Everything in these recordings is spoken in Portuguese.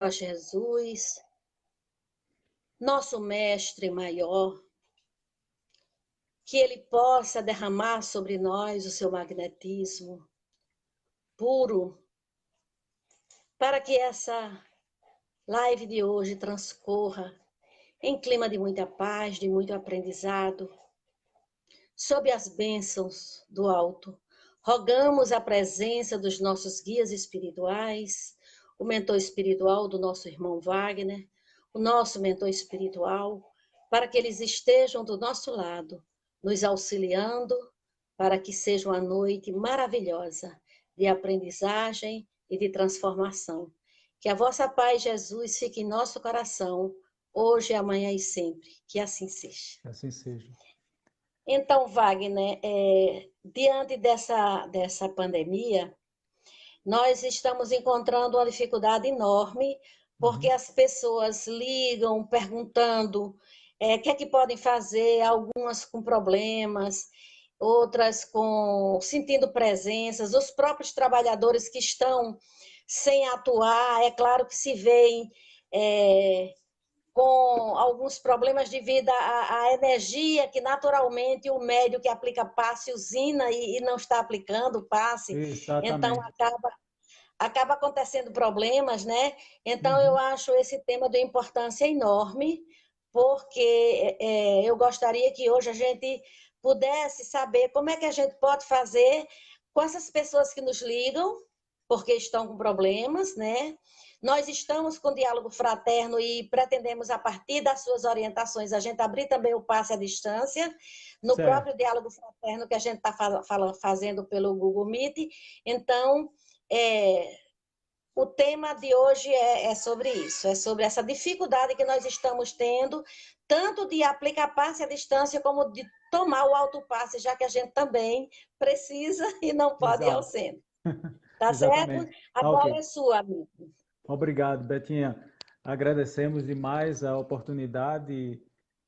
a Jesus, nosso mestre maior, que ele possa derramar sobre nós o seu magnetismo puro, para que essa live de hoje transcorra em clima de muita paz, de muito aprendizado, sob as bênçãos do alto. Rogamos a presença dos nossos guias espirituais, o mentor espiritual do nosso irmão Wagner, o nosso mentor espiritual, para que eles estejam do nosso lado, nos auxiliando, para que seja uma noite maravilhosa de aprendizagem e de transformação. Que a vossa paz, Jesus, fique em nosso coração, hoje, amanhã e sempre. Que assim seja. Assim seja. Então, Wagner, diante dessa pandemia, nós estamos encontrando uma dificuldade enorme, porque as pessoas ligam perguntando o que é que podem fazer, algumas com problemas, outras sentindo presenças, os próprios trabalhadores que estão sem atuar, é claro que se veem com alguns problemas devido à energia que naturalmente o médio que aplica passe usina e não está aplicando o passe, então Exatamente. acaba acontecendo problemas, né? Então eu acho esse tema de importância enorme, porque eu gostaria que hoje a gente pudesse saber como é que a gente pode fazer com essas pessoas que nos ligam, porque estão com problemas, né? Nós estamos com diálogo fraterno e pretendemos, a partir das suas orientações, a gente abrir também o passe à distância, no Certo. próprio diálogo fraterno que a gente está fazendo pelo Google Meet. Então, o tema de hoje é sobre isso, é sobre essa dificuldade que nós estamos tendo, tanto de aplicar passe à distância, como de tomar o autopasse, já que a gente também precisa e não pode ir ao Exato. centro. Tá certo? Exatamente. A Tá bola ok. é sua, amigo. Obrigado, Betinha. Agradecemos demais a oportunidade.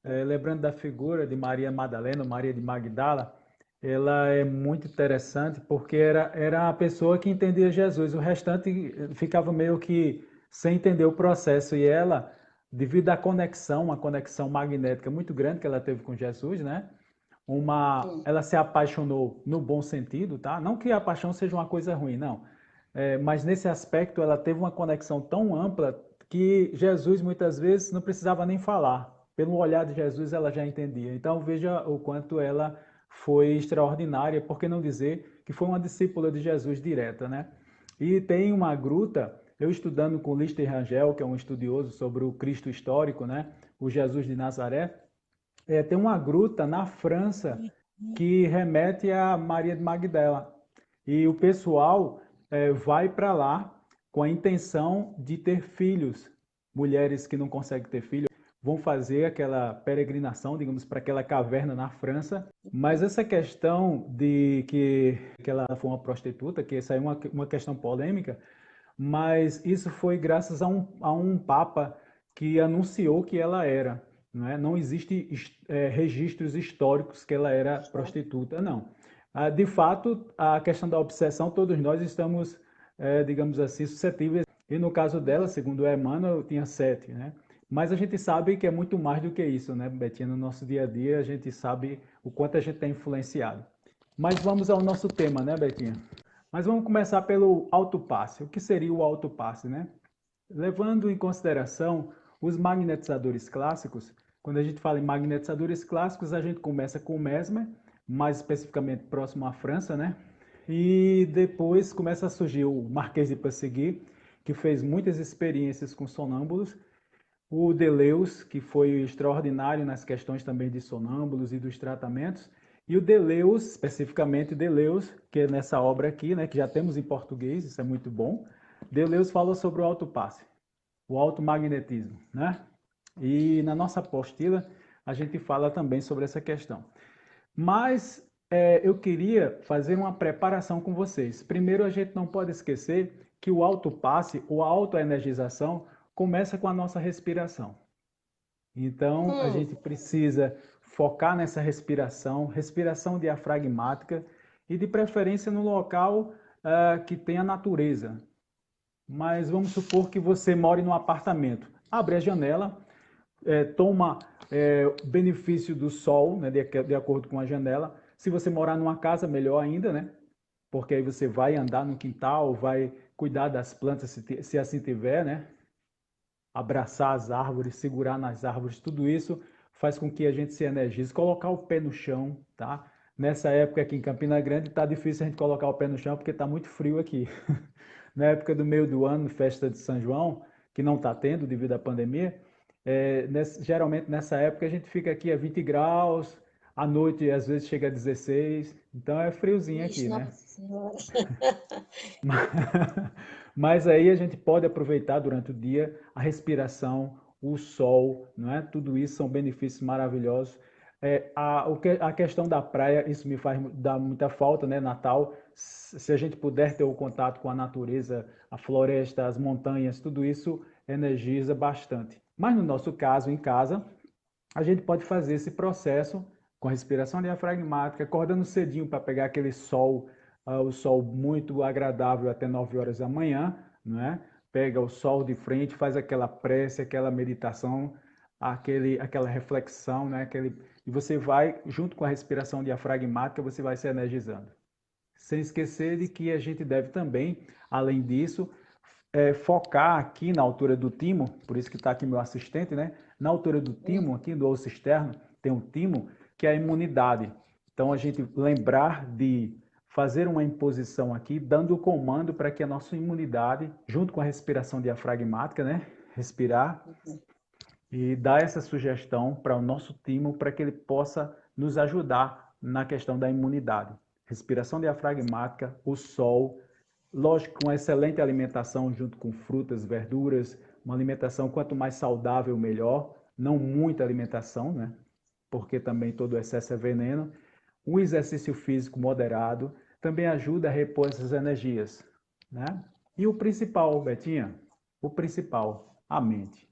Lembrando da figura de Maria Madalena, Maria de Magdala, ela é muito interessante porque era a pessoa que entendia Jesus. O restante ficava meio que sem entender o processo. E ela, devido à conexão, uma conexão magnética muito grande que ela teve com Jesus, né? Ela se apaixonou no bom sentido, tá? Não que a paixão seja uma coisa ruim, não. Mas nesse aspecto ela teve uma conexão tão ampla que Jesus muitas vezes não precisava nem falar. Pelo olhar de Jesus ela já entendia. Então veja o quanto ela foi extraordinária, por que não dizer que foi uma discípula de Jesus direta, né? E tem uma gruta, eu estudando com Lister Rangel, que é um estudioso sobre o Cristo histórico, né? O Jesus de Nazaré, tem uma gruta na França que remete a Maria de Magdala. E o pessoal vai para lá com a intenção de ter filhos. Mulheres que não conseguem ter filhos vão fazer aquela peregrinação, digamos, para aquela caverna na França. Mas essa questão de que ela foi uma prostituta, que essa é uma questão polêmica, mas isso foi graças a um papa que anunciou que ela era. Não é? Não existe registros históricos que ela era prostituta, não. De fato, a questão da obsessão, todos nós estamos, digamos assim, suscetíveis. E no caso dela, segundo Emmanuel, tinha 7, né? Mas a gente sabe que é muito mais do que isso, né, Betinha? No nosso dia a dia, a gente sabe o quanto a gente está influenciado. Mas vamos ao nosso tema, né, Betinha? Mas vamos começar pelo autopasse. O que seria o autopasse, né? Levando em consideração os magnetizadores clássicos, quando a gente fala em magnetizadores clássicos, a gente começa com o Mesmer, mais especificamente próximo à França, né? E depois começa a surgir o Marquês de Passegui, que fez muitas experiências com sonâmbulos, o Deleuze, que foi extraordinário nas questões também de sonâmbulos e dos tratamentos, e o Deleuze, especificamente Deleuze, que é nessa obra aqui, né, que já temos em português, isso é muito bom. Deleuze falou sobre o autopasse, o automagnetismo, né? E na nossa apostila a gente fala também sobre essa questão. Mas eu queria fazer uma preparação com vocês. Primeiro, a gente não pode esquecer que o autopasse ou a autoenergização começa com a nossa respiração. Então, a gente precisa focar nessa respiração, respiração diafragmática e de preferência no local que tenha natureza. Mas vamos supor que você more num apartamento. Abre a janela, toma benefício do sol, né, de acordo com a janela. Se você morar numa casa, melhor ainda, né? Porque aí você vai andar no quintal, vai cuidar das plantas, se assim tiver, né? Abraçar as árvores, segurar nas árvores, tudo isso faz com que a gente se energize, colocar o pé no chão, tá? Nessa época aqui em Campina Grande tá difícil a gente colocar o pé no chão porque tá muito frio aqui. Na época do meio do ano, festa de São João, que não está tendo devido à pandemia, geralmente nessa época a gente fica aqui a 20 graus, à noite às vezes chega a 16, então é friozinho Ixi, aqui, né? nossa senhora. Mas aí a gente pode aproveitar durante o dia a respiração, o sol, não é? Tudo isso são benefícios maravilhosos. A questão da praia, isso me faz dar muita falta, né? Natal, se a gente puder ter o contato com a natureza, a floresta, as montanhas, tudo isso energiza bastante. Mas no nosso caso, em casa, a gente pode fazer esse processo com respiração diafragmática, acordando cedinho para pegar aquele sol, o sol muito agradável até 9 horas da manhã, não é? Pega o sol de frente, faz aquela prece, aquela meditação, aquela reflexão, né? E você vai, junto com a respiração diafragmática, você vai se energizando. Sem esquecer de que a gente deve também, além disso, focar aqui na altura do timo, por isso que está aqui meu assistente, né? Na altura do timo, aqui do osso externo, tem um timo, que é a imunidade. Então, a gente lembrar de fazer uma imposição aqui, dando o comando para que a nossa imunidade, junto com a respiração diafragmática, né? Respirar e dar essa sugestão para o nosso timo, para que ele possa nos ajudar na questão da imunidade. Respiração diafragmática, o sol, lógico, com excelente alimentação junto com frutas, verduras, uma alimentação quanto mais saudável, melhor. Não muita alimentação, né? Porque também todo excesso é veneno. Um exercício físico moderado também ajuda a repor essas energias, né? E o principal, Betinha, o principal, a mente.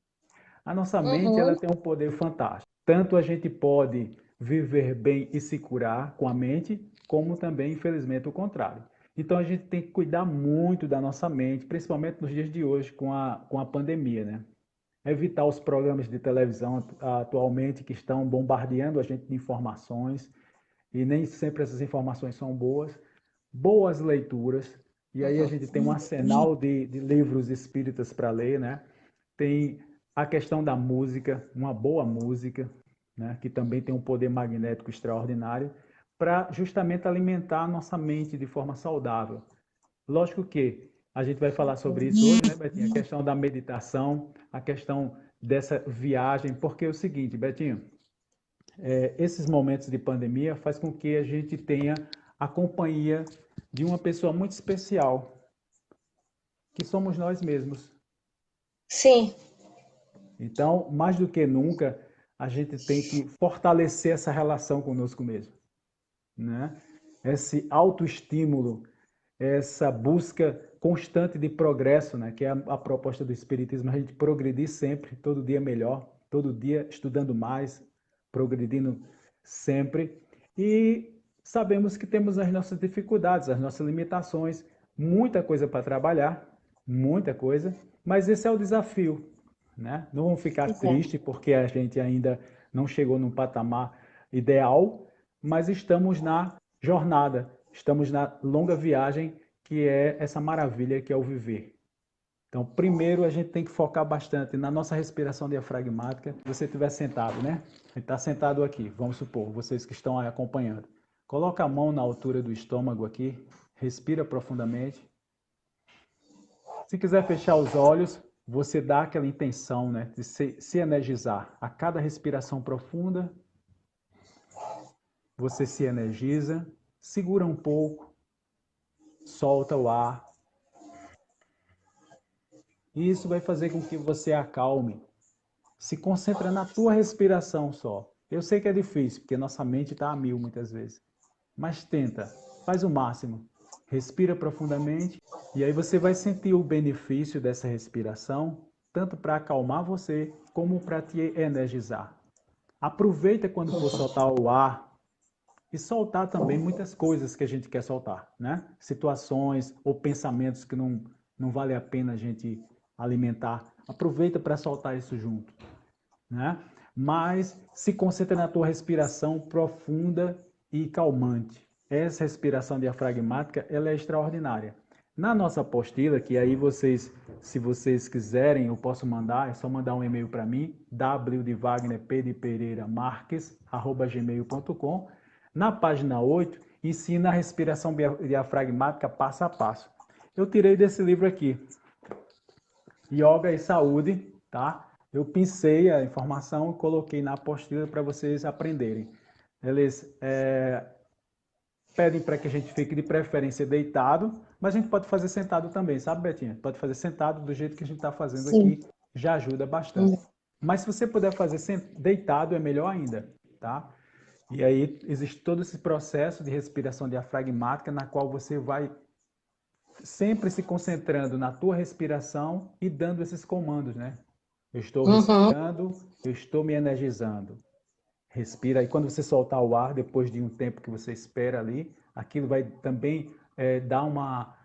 A nossa mente, ela Uhum. tem um poder fantástico. Tanto a gente pode viver bem e se curar com a mente, como também, infelizmente, o contrário. Então a gente tem que cuidar muito da nossa mente, principalmente nos dias de hoje com a pandemia, né? Evitar os programas de televisão atualmente que estão bombardeando a gente de informações e nem sempre essas informações são boas. Boas leituras, e aí a gente tem um arsenal de livros espíritas para ler, né? Tem a questão da música, uma boa música, né? Que também tem um poder magnético extraordinário, para justamente alimentar a nossa mente de forma saudável. Lógico que a gente vai falar sobre isso hoje, né, Betinho? A questão da meditação, a questão dessa viagem, porque é o seguinte, Betinho, esses momentos de pandemia faz com que a gente tenha a companhia de uma pessoa muito especial, que somos nós mesmos. Sim. Então, mais do que nunca, a gente tem que fortalecer essa relação conosco mesmo, né? Esse autoestímulo, essa busca constante de progresso, né? Que é a proposta do Espiritismo, a gente progredir sempre, todo dia melhor, todo dia estudando mais, progredindo sempre. E sabemos que temos as nossas dificuldades, as nossas limitações, muita coisa para trabalhar, muita coisa, mas esse é o desafio, né? Não vamos ficar Exato. triste porque a gente ainda não chegou num patamar ideal, mas estamos na jornada, estamos na longa viagem que é essa maravilha que é o viver. Então, primeiro a gente tem que focar bastante na nossa respiração diafragmática. Se você estiver sentado, né? A gente está sentado aqui, vamos supor, vocês que estão aí acompanhando. Coloca a mão na altura do estômago aqui, respira profundamente. Se quiser fechar os olhos, você dá aquela intenção, né, de se energizar. A cada respiração profunda, você se energiza, segura um pouco, solta o ar. E isso vai fazer com que você acalme. Se concentra na tua respiração só. Eu sei que é difícil, porque nossa mente está a mil muitas vezes. Mas tenta, faz o máximo. Respira profundamente e aí você vai sentir o benefício dessa respiração, tanto para acalmar você, como para te energizar. Aproveita quando for soltar o ar e soltar também muitas coisas que a gente quer soltar, né? Situações ou pensamentos que não vale a pena a gente alimentar. Aproveita para soltar isso junto, né? Mas se concentra na tua respiração profunda e calmante. Essa respiração diafragmática, ela é extraordinária. Na nossa apostila, que aí vocês, se vocês quiserem, eu posso mandar, é só mandar um e-mail para mim, wdwagnerpdepereira.marques@gmail.com. Na página 8, ensina a respiração diafragmática passo a passo. Eu tirei desse livro aqui, Yoga e Saúde, tá? Eu pincei a informação e coloquei na apostila para vocês aprenderem. Eles pedem para que a gente fique de preferência deitado, mas a gente pode fazer sentado também, sabe, Betinha? Pode fazer sentado do jeito que a gente está fazendo Sim. aqui, já ajuda bastante. Mas se você puder fazer deitado, é melhor ainda, tá? E aí existe todo esse processo de respiração diafragmática, na qual você vai sempre se concentrando na tua respiração e dando esses comandos, né? Eu estou respirando, eu estou me energizando. Respira, e quando você soltar o ar, depois de um tempo que você espera ali, aquilo vai também dar uma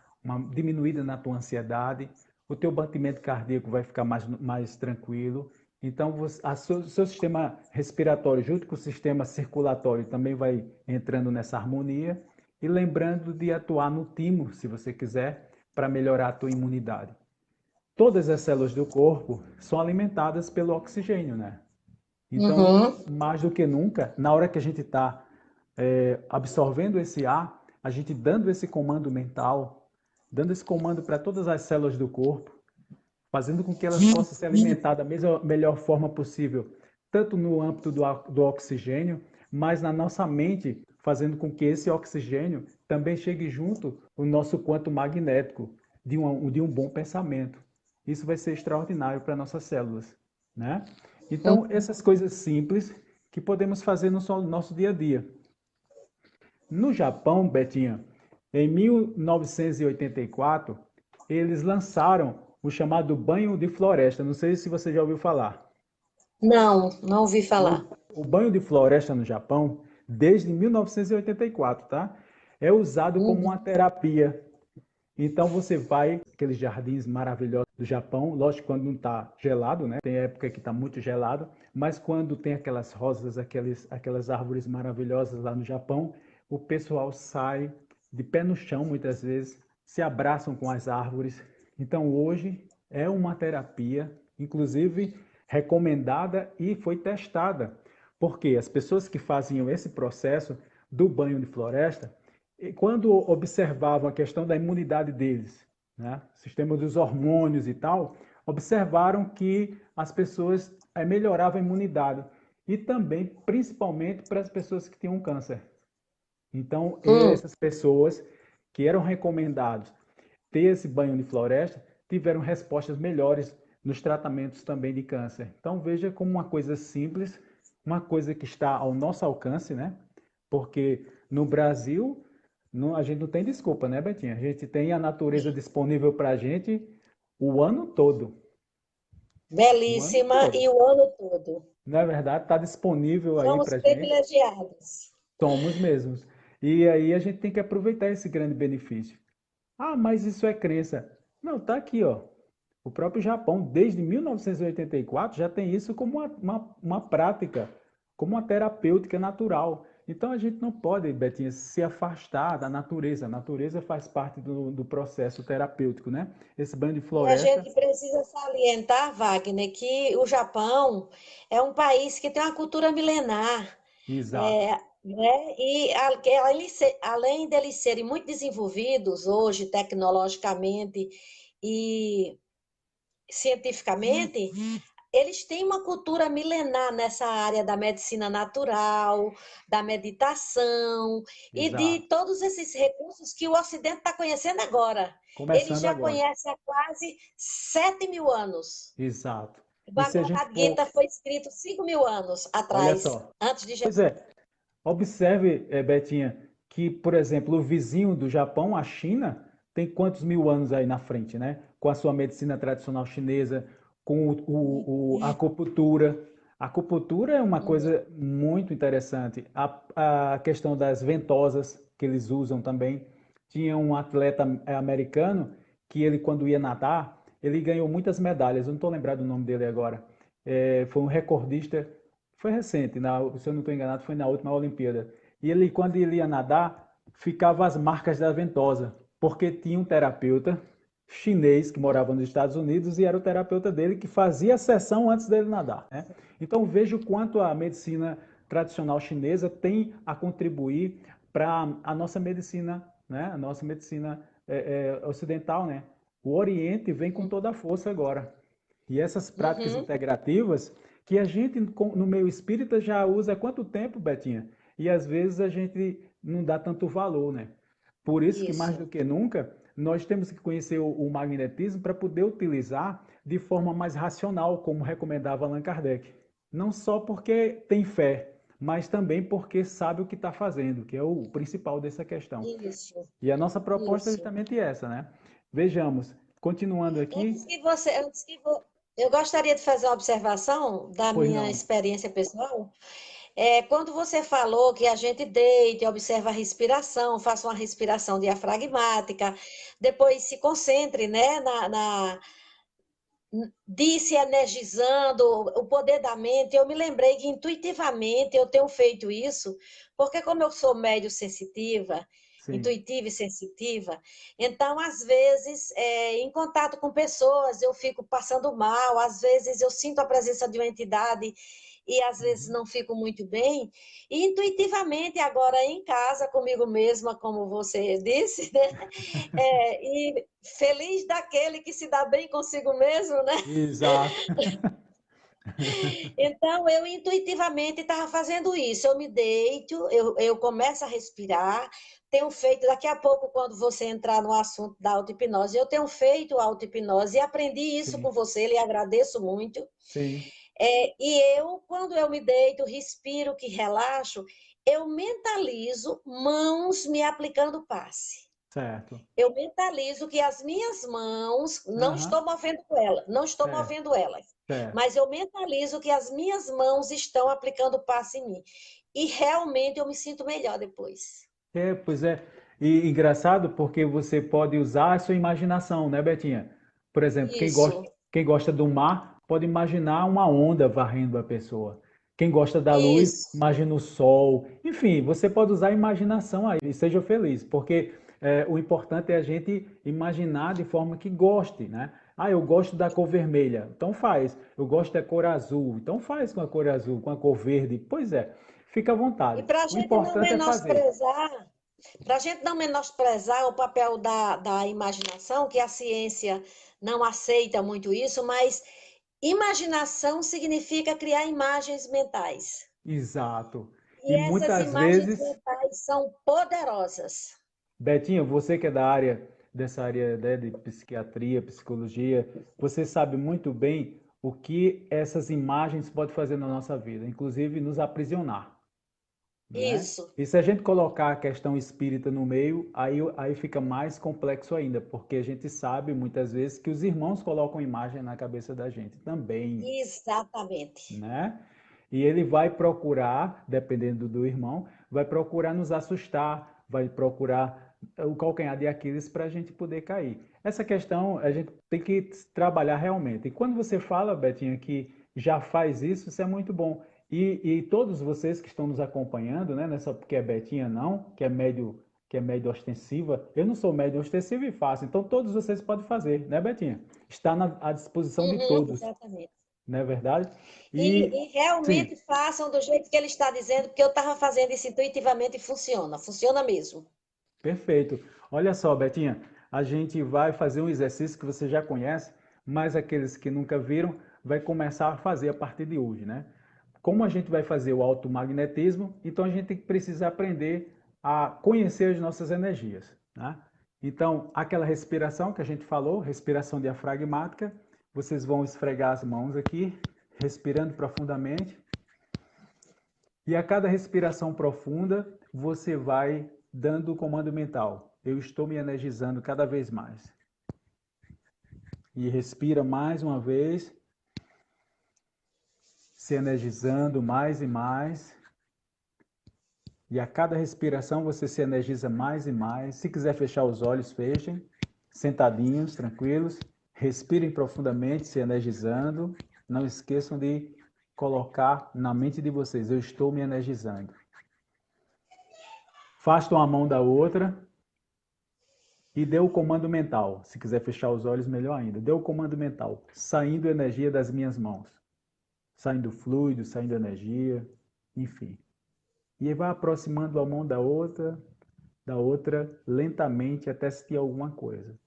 diminuída na tua ansiedade, o teu batimento cardíaco vai ficar mais tranquilo. Então, o seu sistema respiratório, junto com o sistema circulatório, também vai entrando nessa harmonia. E lembrando de atuar no timo, se você quiser, para melhorar a tua imunidade. Todas as células do corpo são alimentadas pelo oxigênio, né? Então, mais do que nunca, na hora que a gente está absorvendo esse ar, a gente dando esse comando mental, dando esse comando para todas as células do corpo, fazendo com que elas possam se alimentar da melhor forma possível, tanto no âmbito do oxigênio, mas na nossa mente, fazendo com que esse oxigênio também chegue junto o nosso quanto magnético de um bom pensamento. Isso vai ser extraordinário para nossas células, né? Então, essas coisas simples que podemos fazer no nosso dia a dia. No Japão, Betinha, em 1984, eles lançaram o chamado banho de floresta. Não sei se você já ouviu falar. Não ouvi falar. O banho de floresta no Japão, desde 1984, tá? É usado como uma terapia. Então você vai aqueles jardins maravilhosos do Japão, lógico quando não está gelado, né? Tem época que está muito gelado, mas quando tem aquelas rosas, aquelas árvores maravilhosas lá no Japão, o pessoal sai de pé no chão muitas vezes, se abraçam com as árvores. Então hoje é uma terapia, inclusive recomendada e foi testada, porque as pessoas que faziam esse processo do banho de floresta, e quando observavam a questão da imunidade deles, né, sistema dos hormônios e tal, observaram que as pessoas melhoravam a imunidade e também, principalmente, para as pessoas que tinham câncer. Então, essas pessoas que eram recomendados ter esse banho de floresta tiveram respostas melhores nos tratamentos também de câncer. Então, veja como uma coisa simples, uma coisa que está ao nosso alcance, né? Porque no Brasil a gente não tem desculpa, né, Betinha? A gente tem a natureza disponível para a gente o ano todo. O ano Belíssima todo. e o ano todo. Não é verdade? Está disponível aí Somos para a gente. privilegiados. Somos mesmos. E aí a gente tem que aproveitar esse grande benefício. Ah, mas isso é crença. Não, tá aqui, ó. O próprio Japão, desde 1984, já tem isso como uma prática, como uma terapêutica natural. Então a gente não pode, Betinha, se afastar da natureza. A natureza faz parte do processo terapêutico, né? Esse banho de E a floresta. gente precisa salientar, Wagner, que o Japão é um país que tem uma cultura milenar. Exato, É, né? E além deles serem muito desenvolvidos hoje, tecnologicamente e cientificamente, eles têm uma cultura milenar nessa área da medicina natural, da meditação e de exato. todos esses recursos que o Ocidente está conhecendo agora. Eles Começando já agora. conhecem há quase 7.000 anos. Exato. O E se a gente Bhagavad for, Gita foi escrito 5.000 anos olha atrás, só. antes de Pois Jesus. é, observe, Betinha, que, por exemplo, o vizinho do Japão, a China, tem quantos mil anos aí na frente, né? Com a sua medicina tradicional chinesa, com a acupuntura. A acupuntura é uma coisa muito interessante. A questão das ventosas que eles usam também. Tinha um atleta americano que ele, quando ia nadar, ele ganhou muitas medalhas. Eu não estou lembrado do nome dele agora. Foi um recordista, foi recente, se eu não estou enganado, foi na última Olimpíada. E ele, quando ele ia nadar, ficava as marcas da ventosa, porque tinha um terapeuta chinês que morava nos Estados Unidos e era o terapeuta dele que fazia a sessão antes dele nadar, né? Então veja o quanto a medicina tradicional chinesa tem a contribuir para a nossa medicina, né? A nossa medicina ocidental, né? O Oriente vem com toda a força agora. E essas práticas Uhum. integrativas que a gente no meio espírita já usa há quanto tempo, Betinha? E às vezes a gente não dá tanto valor, né? Por isso que mais do Isso. que nunca nós temos que conhecer o magnetismo para poder utilizar de forma mais racional, como recomendava Allan Kardec. Não só porque tem fé, mas também porque sabe o que está fazendo, que é o principal dessa questão. Isso. E a nossa proposta é Isso. justamente essa, né? Vejamos, continuando aqui, Eu gostaria de fazer uma observação da pois minha não. experiência pessoal. Quando você falou que a gente deite, observa a respiração, faça uma respiração diafragmática, depois se concentre, né, de se energizando, o poder da mente. Eu me lembrei que intuitivamente eu tenho feito isso, porque como eu sou médio sensitiva, Sim. intuitiva e sensitiva, então, às vezes, em contato com pessoas, eu fico passando mal, às vezes eu sinto a presença de uma entidade e às vezes Uhum. não fico muito bem, e intuitivamente, agora em casa, comigo mesma, como você disse, né? E feliz daquele que se dá bem consigo mesmo, né? Exato. Então, eu intuitivamente estava fazendo isso. Eu me deito, eu começo a respirar. Tenho feito, daqui a pouco, quando você entrar no assunto da auto-hipnose, eu tenho feito auto-hipnose e aprendi isso Sim, com você, lhe agradeço muito. sim, E eu, quando eu me deito, respiro, que relaxo, eu mentalizo mãos me aplicando passe. certo. Eu mentalizo que as minhas mãos, não Aham, estou movendo elas, não estou certo, movendo elas, certo. mas eu mentalizo que as minhas mãos estão aplicando passe em mim. E realmente eu me sinto melhor depois. Pois é. E engraçado porque você pode usar a sua imaginação, né, Betinha? Por exemplo, Isso, quem gosta do mar pode imaginar uma onda varrendo a pessoa. Quem gosta da luz, isso. imagina o sol. Enfim, você pode usar a imaginação aí e seja feliz, porque o importante é a gente imaginar de forma que goste, né? Ah, eu gosto da cor vermelha, então faz. Eu gosto da cor azul, então faz com a cor azul, com a cor verde. Pois é, fica à E vontade. para a O gente não importante é fazer. menosprezar, para a gente não menosprezar o papel da imaginação, que a ciência não aceita muito isso, mas imaginação significa criar imagens mentais. Exato. E E essas muitas imagens vezes, mentais são poderosas. Betinha, você que é da área, dessa área, né, de psiquiatria, psicologia, você sabe muito bem o que essas imagens podem fazer na nossa vida, inclusive nos aprisionar, né? Isso, E se a gente colocar a questão espírita no meio, aí fica mais complexo ainda, porque a gente sabe muitas vezes que os irmãos colocam imagem na cabeça da gente também, exatamente. né? E ele vai procurar, dependendo do irmão, vai procurar nos assustar, vai procurar o calcanhar de Aquiles para a gente poder cair. Essa questão a gente tem que trabalhar realmente. E quando você fala, Betinha, que já faz isso, isso é muito bom. E todos vocês que estão nos acompanhando, né, nessa porque é Betinha não, que é médio ostensiva, eu não sou médio ostensivo e faço, então todos vocês podem fazer, né, Betinha? Está à disposição de Uhum, todos, exatamente. não é verdade? E E sim, realmente façam do jeito que ele está dizendo, porque eu estava fazendo isso intuitivamente e funciona, funciona mesmo. perfeito. Olha só, Betinha, a gente vai fazer um exercício que você já conhece, mas aqueles que nunca viram vai começar a fazer a partir de hoje, né? Como a gente vai fazer o automagnetismo, então a gente precisa aprender a conhecer as nossas energias, né? Então, aquela respiração que a gente falou, respiração diafragmática, vocês vão esfregar as mãos aqui, respirando profundamente. E a cada respiração profunda, você vai dando o comando mental. Eu estou me energizando cada vez mais. E respira mais uma vez, se energizando mais e mais. E a cada respiração você se energiza mais e mais. Se quiser fechar os olhos, fechem. sentadinhos, tranquilos, respirem profundamente, se energizando. Não esqueçam de colocar na mente de vocês, eu estou me energizando. Afastam a mão da outra e dê o comando mental. Se quiser fechar os olhos, melhor ainda. Dê o comando mental, saindo energia das minhas mãos. Saindo fluido, saindo energia, enfim. E aí vai aproximando a mão da outra lentamente até sentir alguma coisa.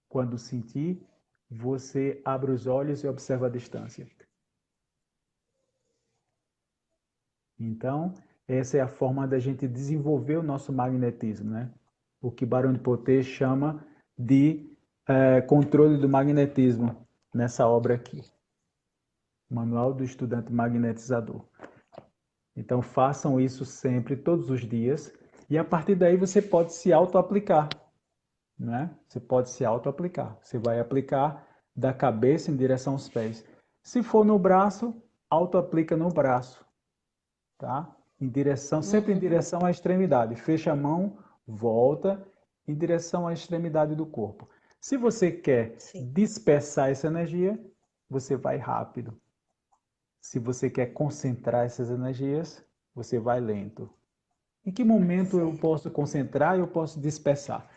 Quando sentir, você abre os olhos e observa a distância. Então, essa é a forma da gente desenvolver o nosso magnetismo, né? O que Barão de Poté chama de controle do magnetismo nessa obra aqui. Manual do Estudante Magnetizador. Então, façam isso sempre, todos os dias, e a partir daí você pode se auto-aplicar, né? Você pode se auto-aplicar. Você vai aplicar da cabeça em direção aos pés. Se for no braço, auto-aplica no braço, tá? Em direção, sempre em direção à extremidade. Fecha a mão, volta em direção à extremidade do corpo. Se você quer dispersar essa energia, você vai rápido. Se você quer concentrar essas energias, você vai lento. Em que momento eu posso concentrar e eu posso dispersar?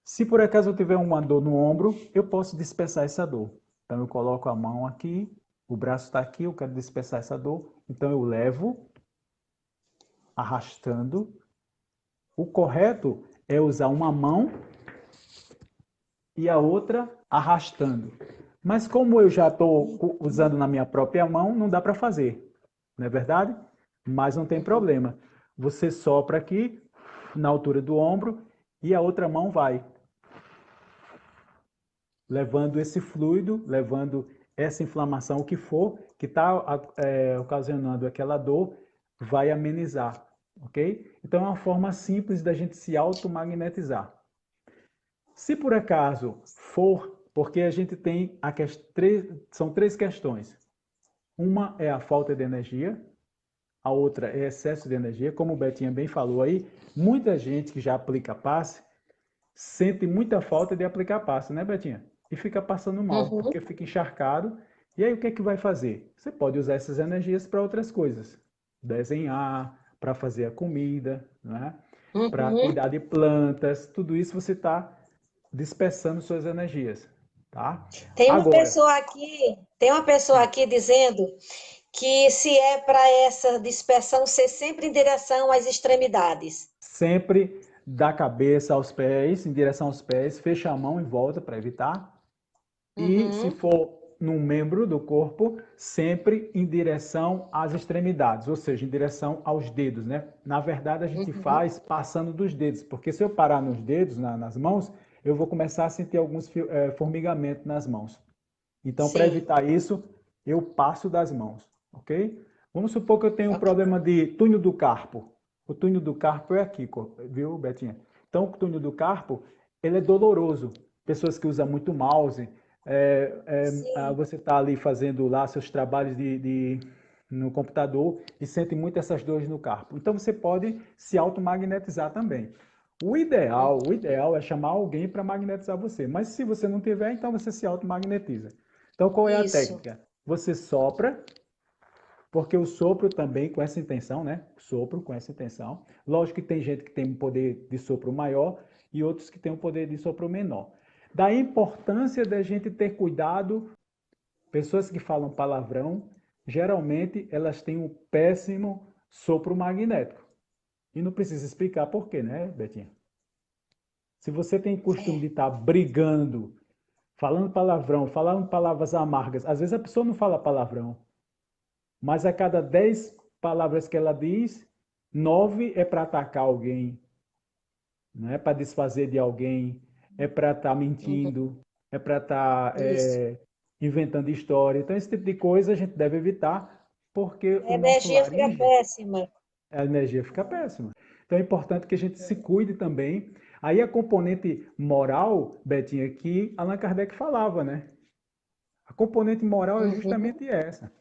Se por acaso eu tiver uma dor no ombro, eu posso dispersar essa dor. Então eu coloco a mão aqui, o braço está aqui, eu quero dispersar essa dor. Então eu levo, arrastando. O correto é usar uma mão e a outra arrastando. Mas como eu já estou usando na minha própria mão, não dá para fazer, não é verdade? Mas não tem problema. Você sopra aqui, na altura do ombro, e a outra mão vai levando esse fluido, levando essa inflamação, o que for, que está ocasionando aquela dor, vai amenizar, ok? Então é uma forma simples da gente se automagnetizar. Se por acaso for, porque a gente tem são três questões. Uma é a falta de energia, a outra é excesso de energia, como o Betinha bem falou aí, muita gente que já aplica passe sente muita falta de aplicar passe, né, Betinha? E fica passando mal, porque fica encharcado. E aí o que é que vai fazer? Você pode usar essas energias para outras coisas. Desenhar, para fazer a comida, né? Para cuidar de plantas, tudo isso você está dispersando suas energias, tá? Agora, Tem uma pessoa aqui dizendo que se é para essa dispersão ser sempre em direção às extremidades. sempre da cabeça aos pés, em direção aos pés, fecha a mão e volta para evitar. E se for num membro do corpo, sempre em direção às extremidades, ou seja, em direção aos dedos, né? Na verdade, a gente faz passando dos dedos, porque se eu parar nos dedos, nas mãos, eu vou começar a sentir alguns formigamentos nas mãos. Então, para evitar isso, eu passo das mãos, ok? Vamos supor que eu tenho um problema de túnel do carpo. O túnel do carpo é aqui, viu, Betinha? Então, o túnel do carpo, ele é doloroso. Pessoas que usam muito mouse, você está ali fazendo lá seus trabalhos no computador e sente muito essas dores no carpo. Então, você pode se automagnetizar também. O ideal é chamar alguém para magnetizar você. Mas se você não tiver, então você se automagnetiza. Então, qual é a técnica? Você sopra, porque o sopro também com essa intenção, né? Sopro com essa intenção. Lógico que tem gente que tem um poder de sopro maior e outros que têm um poder de sopro menor. Da importância da gente ter cuidado, pessoas que falam palavrão, geralmente elas têm um péssimo sopro magnético. E não precisa explicar por quê, né, Betinha? Se você tem costume de estar brigando, falando palavrão, falando palavras amargas, às vezes a pessoa não fala palavrão, mas a cada 10 palavras que ela diz, 9 é para atacar alguém, não é para desfazer de alguém, é para estar mentindo, é para estar inventando história. Então, esse tipo de coisa a gente deve evitar, porque A o nosso energia fica laríngeo, péssima. a energia fica péssima. Então, é importante que a gente se cuide também. Aí, a componente moral, Betinha, que Allan Kardec falava, né? A componente moral é justamente essa.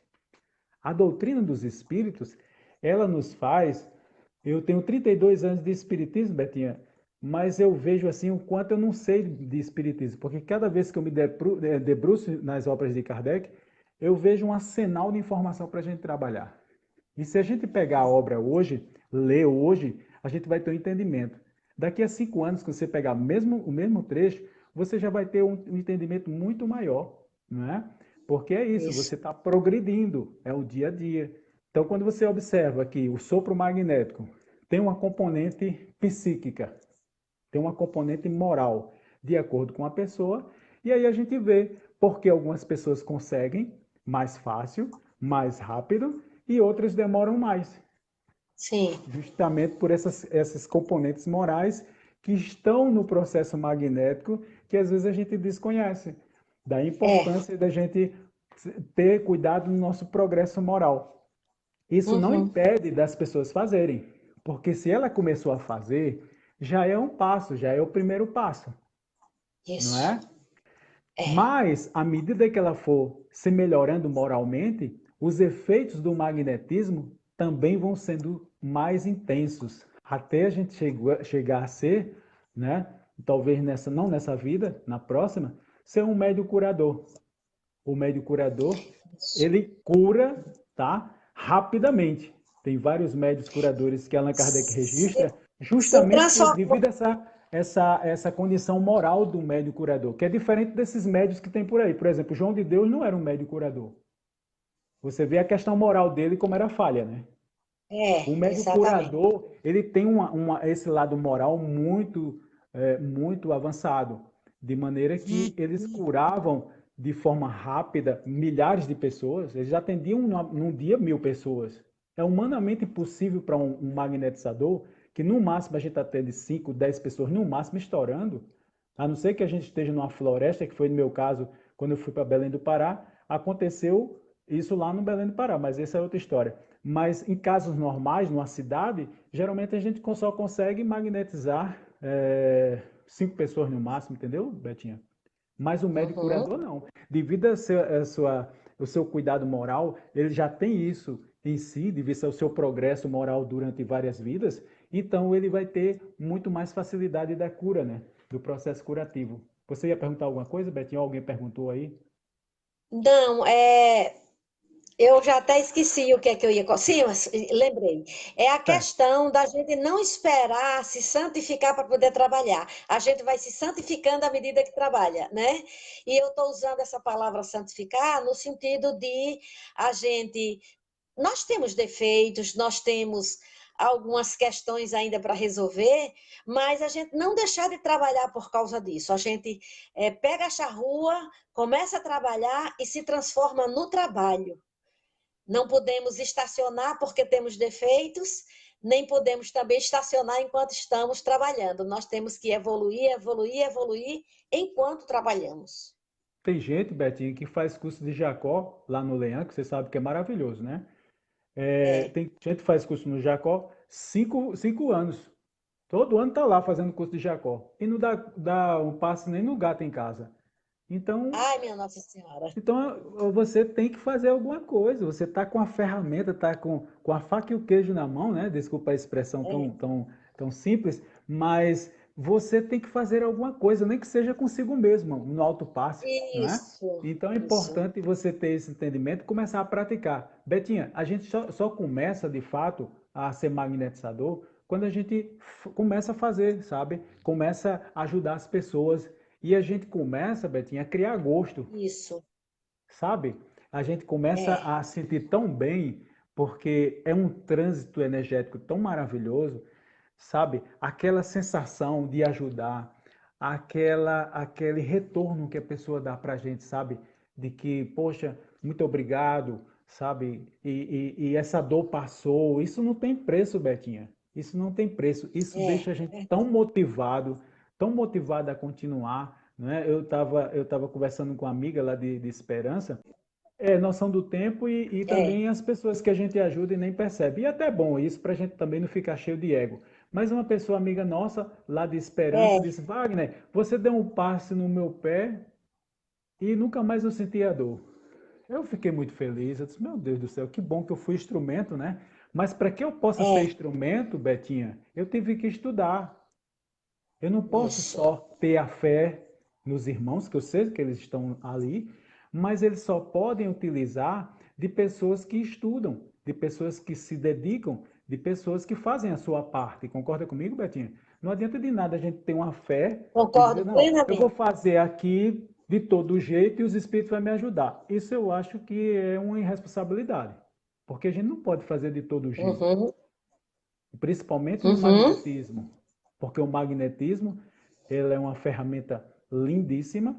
A doutrina dos espíritos, ela nos faz. Eu tenho 32 anos de espiritismo, Betinha. mas eu vejo assim o quanto eu não sei de espiritismo, porque cada vez que eu me debruço nas obras de Kardec, eu vejo um arsenal de informação para a gente trabalhar. E se a gente pegar a obra hoje, ler hoje, a gente vai ter um entendimento. Daqui a 5 anos, que você pegar o mesmo trecho, você já vai ter um entendimento muito maior, não é? Porque é isso, Isso. você está progredindo, é o dia a dia. Então, quando você observa que o sopro magnético tem uma componente psíquica, tem uma componente moral, de acordo com a pessoa, e aí a gente vê porque algumas pessoas conseguem mais fácil, mais rápido, e outras demoram mais, Sim. justamente por essas componentes morais que estão no processo magnético que às vezes a gente desconhece. Da É. importância da gente ter cuidado no nosso progresso moral. Isso não Uhum. impede das pessoas fazerem, porque se ela começou a fazer, já é um passo, já é o primeiro passo, não Isso. é? É. Mas, à medida que ela for se melhorando moralmente, os efeitos do magnetismo também vão sendo mais intensos, até a gente chegar a ser, né? Talvez não nessa vida, na próxima, ser um médium curador. O médium curador, Isso. ele cura, tá? Rapidamente. Tem vários médios curadores que Allan Kardec Se, registra, se justamente transformou. devido a essa condição moral do médium curador, que é diferente desses médios que tem por aí. Por exemplo, João de Deus não era um médium curador. Você vê a questão moral dele como era falha, né? O É, médium exatamente. curador, ele tem esse lado moral muito avançado, de maneira que eles curavam de forma rápida milhares de pessoas, eles atendiam num dia 1.000 pessoas. É humanamente impossível para um magnetizador, que no máximo a gente atende 5, 10 pessoas, no máximo estourando, a não ser que a gente esteja numa floresta, que foi no meu caso, quando eu fui para Belém do Pará, aconteceu isso lá no Belém do Pará, mas essa é outra história. Mas em casos normais, numa cidade, geralmente a gente só consegue magnetizar 5 pessoas no máximo, entendeu, Betinha? Mas o médico Uhum. curador não. Devido ao seu cuidado moral, ele já tem isso em si, devido ao seu progresso moral durante várias vidas, então ele vai ter muito mais facilidade da cura, né? Do processo curativo. Você ia perguntar alguma coisa, Betinho? Alguém perguntou aí? Não, eu já até esqueci o que é que eu ia. Sim, mas lembrei. É a Certo. questão da gente não esperar se santificar para poder trabalhar. A gente vai se santificando à medida que trabalha, né? E eu estou usando essa palavra santificar no sentido de a gente. Nós temos defeitos, nós temos algumas questões ainda para resolver, mas a gente não deixar de trabalhar por causa disso. A gente pega a charrua, começa a trabalhar e se transforma no trabalho. Não podemos estacionar porque temos defeitos, nem podemos também estacionar enquanto estamos trabalhando. Nós temos que evoluir, evoluir, evoluir enquanto trabalhamos. Tem gente, Betinho, que faz curso de Jacó lá no Leão, que você sabe que é maravilhoso, né? É. Tem gente que faz curso no Jacó 5 anos. Todo ano está lá fazendo curso de Jacó. E não dá um passe nem no gato em casa. Então, Ai, minha Nossa Senhora. você tem que fazer alguma coisa. Você está com a ferramenta, está com a faca e o queijo na mão, né? Desculpa a expressão É. tão simples, mas você tem que fazer alguma coisa, nem que seja consigo mesmo, no alto passe, não é? Isso, Então é isso. importante você ter esse entendimento e começar a praticar. Betinha, a gente só começa de fato a ser magnetizador quando a gente começa a fazer, sabe? Começa a ajudar as pessoas. E a gente começa, Betinha, a criar gosto, Isso. sabe? A gente começa É, a sentir tão bem, porque é um trânsito energético tão maravilhoso, sabe? Aquela sensação de ajudar, aquele retorno que a pessoa dá pra gente, sabe? De que, poxa, muito obrigado, sabe? E essa dor passou. Isso não tem preço, Betinha. Isso não tem preço. Isso deixa a gente verdade. tão motivado a continuar, né? Eu tava conversando com uma amiga lá de Esperança, noção do tempo e É, também as pessoas que a gente ajuda e nem percebe. E até é bom isso para a gente também não ficar cheio de ego. Mas uma pessoa amiga nossa, lá de Esperança, é, disse: Wagner, você deu um passe no meu pé e nunca mais eu senti a dor. Eu fiquei muito feliz. Eu disse: meu Deus do céu, que bom que eu fui instrumento, né? Mas para que eu possa ser é, instrumento, Betinha, eu tive que estudar. Eu não posso Isso. só ter a fé nos irmãos, que eu sei que eles estão ali, mas eles só podem utilizar de pessoas que estudam, de pessoas que se dedicam, de pessoas que fazem a sua parte. Concorda comigo, Betinha? Não adianta de nada a gente ter uma fé e dizer, Concordo não, eu vou plenamente. fazer aqui de todo jeito e os espíritos vão me ajudar. Isso eu acho que é uma irresponsabilidade, porque a gente não pode fazer de todo jeito, Uhum, principalmente no uhum. magnetismo, porque o magnetismo ele é uma ferramenta lindíssima,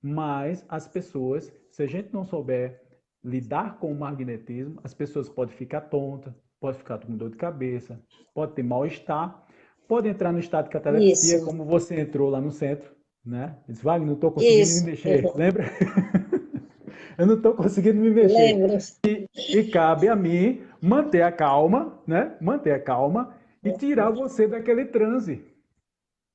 mas as pessoas, se a gente não souber lidar com o magnetismo, as pessoas podem ficar tontas, podem ficar com dor de cabeça, pode ter mal-estar, pode entrar no estado de catalepsia, Isso, como você entrou lá no centro, né? Diz, Wagner, não estou conseguindo me isso. mexer, lembra? Eu não estou conseguindo me mexer. Lembro. E cabe a mim manter a calma, né? Manter a calma e tirar você daquele transe,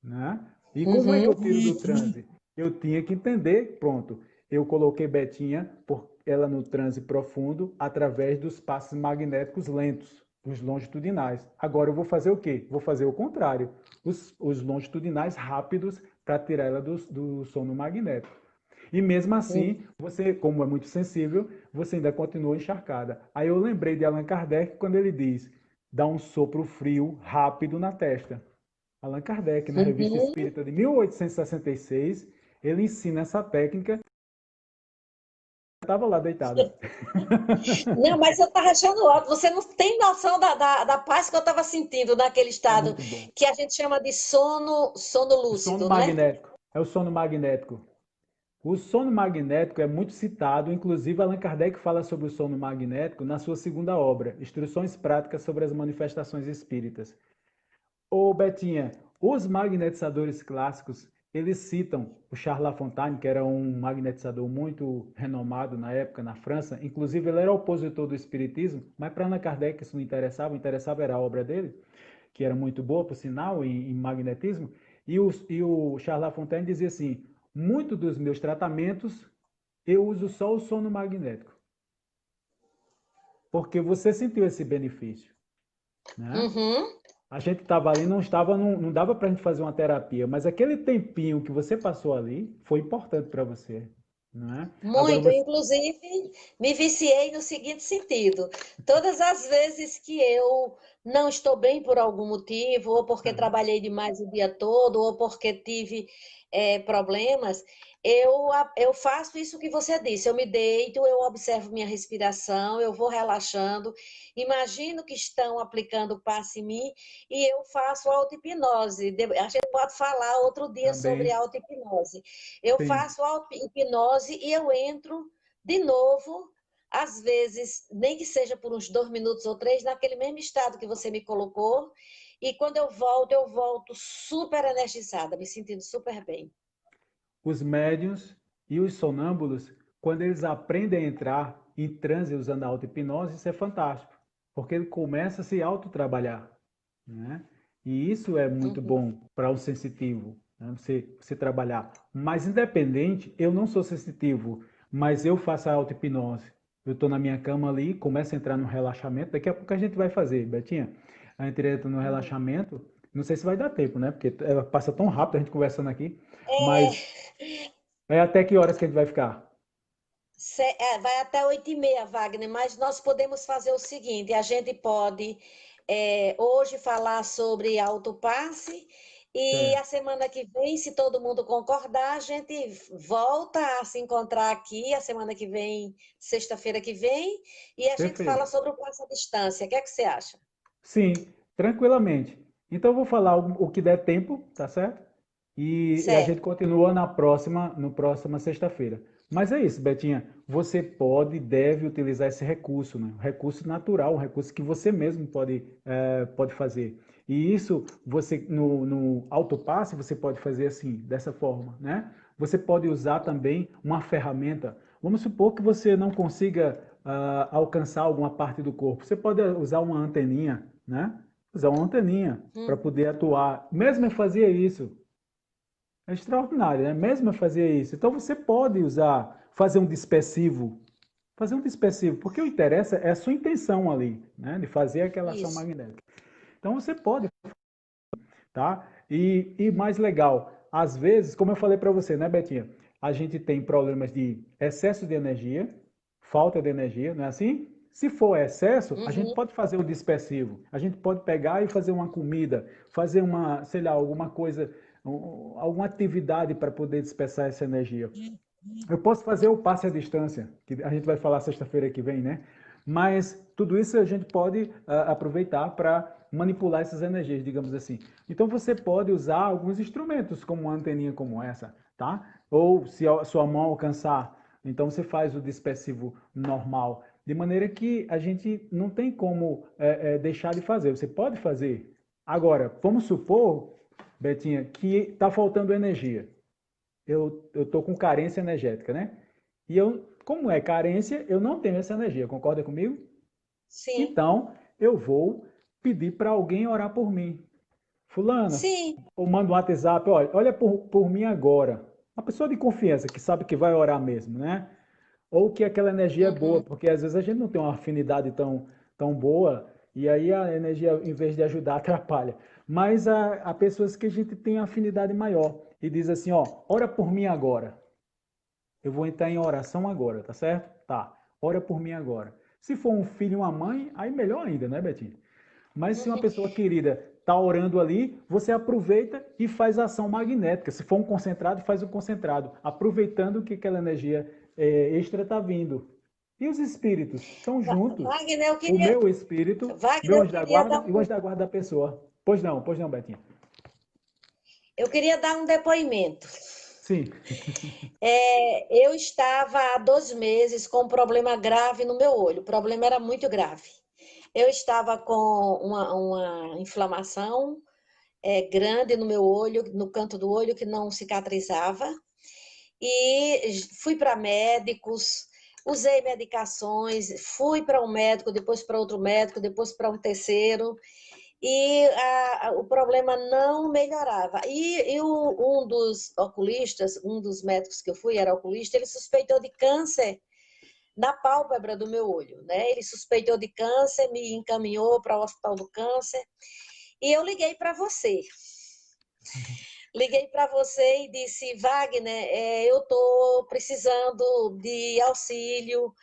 né? E como é que eu Uhum, tiro do transe? Eu tinha que entender, pronto. Eu coloquei Betinha, por ela no transe profundo, através dos passos magnéticos lentos, os longitudinais. Agora eu vou fazer o quê? Vou fazer o contrário, os longitudinais rápidos para tirar ela do sono magnético. E mesmo uhum. assim, você, como é muito sensível, você ainda continua encharcada. Aí eu lembrei de Allan Kardec quando ele diz: dá um sopro frio rápido na testa. Allan Kardec, na Revista Uhum. Espírita de 1866, ele ensina essa técnica. Eu estava lá deitada. Não, mas eu estava achando ótimo. Você não tem noção da paz que eu estava sentindo naquele É estado muito bom. que a gente chama de sono O sono lúcido, né? magnético. É o sono magnético. O sono magnético é muito citado, inclusive Allan Kardec fala sobre o sono magnético na sua segunda obra, Instruções Práticas sobre as Manifestações Espíritas. Ô Betinha, os magnetizadores clássicos, eles citam o Charles Lafontaine, que era um magnetizador muito renomado na época na França, inclusive ele era opositor do espiritismo, mas para Allan Kardec isso não interessava, o interessava era a obra dele, que era muito boa, por sinal, em magnetismo, e o Charles Lafontaine dizia assim, muitos dos meus tratamentos eu uso só o sono magnético, porque você sentiu esse benefício, né? Uhum. A gente estava ali, não dava para a gente fazer uma terapia, mas aquele tempinho que você passou ali foi importante para você, não é? Agora Muito, você, inclusive me viciei no seguinte sentido: todas as vezes que eu não estou bem por algum motivo, ou porque trabalhei demais o dia todo, ou porque tive problemas, eu faço isso que você disse. Eu me deito, eu observo minha respiração, eu vou relaxando, imagino que estão aplicando passe em mim e eu faço auto-hipnose. A gente pode falar outro dia sobre também, auto-hipnose. Eu sim, faço auto-hipnose e eu entro de novo, às vezes, nem que seja por uns 2 minutos ou 3, naquele mesmo estado que você me colocou. E quando eu volto super energizada, me sentindo super bem. os médiuns e os sonâmbulos, quando eles aprendem a entrar em transe usando a auto-hipnose, isso é fantástico, porque ele começa a se autotrabalhar, né? E isso é muito Uhum. bom para o sensitivo, né? Você trabalhar. Mas independente, eu não sou sensitivo, mas eu faço a auto-hipnose. Eu estou na minha cama ali, começo a entrar no relaxamento. Daqui a pouco a gente vai fazer, Betinha. A gente entra no Uhum. relaxamento. Não sei se vai dar tempo, né? Porque passa tão rápido a gente conversando aqui. Mas É, é até que horas que a gente vai ficar? vai até 8h30, Wagner, mas nós podemos fazer o seguinte: a gente pode hoje falar sobre autopasse e a Certo. semana que vem, se todo mundo concordar, a gente volta a se encontrar aqui a semana que vem, sexta-feira que vem, e a gente fala Perfeito. sobre o passo à distância. O que é que você acha? Sim, tranquilamente. Então eu vou falar o que der tempo, tá certo? E a gente Certo. continua no próxima sexta-feira. Mas é isso, Betinha. Você pode e deve utilizar esse recurso, né? Um recurso natural, um recurso que você mesmo pode fazer. E isso você no autopasse você pode fazer assim, dessa forma, né? Você pode usar também uma ferramenta. Vamos supor que você não consiga alcançar alguma parte do corpo. Você pode usar uma anteninha, né? Usar uma anteninha para Hum, poder atuar. Mesmo eu fazia isso. É extraordinário, né? Mesmo eu fazia isso. Então você pode usar, fazer um dispersivo, porque o interessa é a sua intenção ali, né? De fazer aquela ação isso. magnética. Então você pode, tá? E mais legal, às vezes, como eu falei para você, né, Betinha? A gente tem problemas de excesso de energia, falta de energia, não é assim? Se for excesso, a gente Uhum. pode fazer o dispersivo. A gente pode pegar e fazer uma comida, fazer uma, sei lá, alguma coisa, alguma atividade para poder dispersar essa energia. Eu posso fazer o passe à distância, que a gente vai falar sexta-feira que vem, né? Mas tudo isso a gente pode aproveitar para manipular essas energias, digamos assim. Então você pode usar alguns instrumentos, como uma anteninha como essa, tá? Ou se a sua mão alcançar, então você faz o dispersivo normal, de maneira que a gente não tem como deixar de fazer. Você pode fazer. Agora, vamos supor, Betinha, que está faltando energia. Eu tô com carência energética, né? E eu, como é carência, eu não tenho essa energia, concorda comigo? Sim, Então, eu vou pedir para alguém orar por mim. Fulana, sim. ou manda um WhatsApp, olha por mim agora. Uma pessoa de confiança que sabe que vai orar mesmo, né? Ou que aquela energia é boa, Uhum. porque às vezes a gente não tem uma afinidade tão boa, e aí a energia, em vez de ajudar, atrapalha. Mas há pessoas que a gente tem afinidade maior e diz assim, ó, ora por mim agora. Eu vou entrar em oração agora, tá certo? Tá. Ora por mim agora. Se for um filho e uma mãe, aí melhor ainda, né, Betinho? Mas se uma Uhum. pessoa querida está orando ali, você aproveita e faz a ação magnética. Se for um concentrado, faz o concentrado, aproveitando que aquela energia extra está vindo. E os espíritos estão juntos. Wagner, eu O queria, meu espírito, meu Wagner, eu anjo da queria dar guarda e o um, anjo da guarda da pessoa. Pois não, Betinho. eu queria dar um depoimento. Sim. Eu estava há 2 meses com um problema grave no meu olho. O problema era muito grave. Eu estava com uma inflamação grande no meu olho, no canto do olho, que não cicatrizava. E fui para médicos, usei medicações, fui para um médico, depois para outro médico, depois para um terceiro, e o problema não melhorava. Um dos oculistas, um dos médicos que eu fui, era oculista, ele suspeitou de câncer na pálpebra do meu olho, né? Ele suspeitou de câncer, me encaminhou para o Hospital do Câncer, e eu liguei para você. Liguei para você e disse, Wagner, eu estou precisando de auxílio,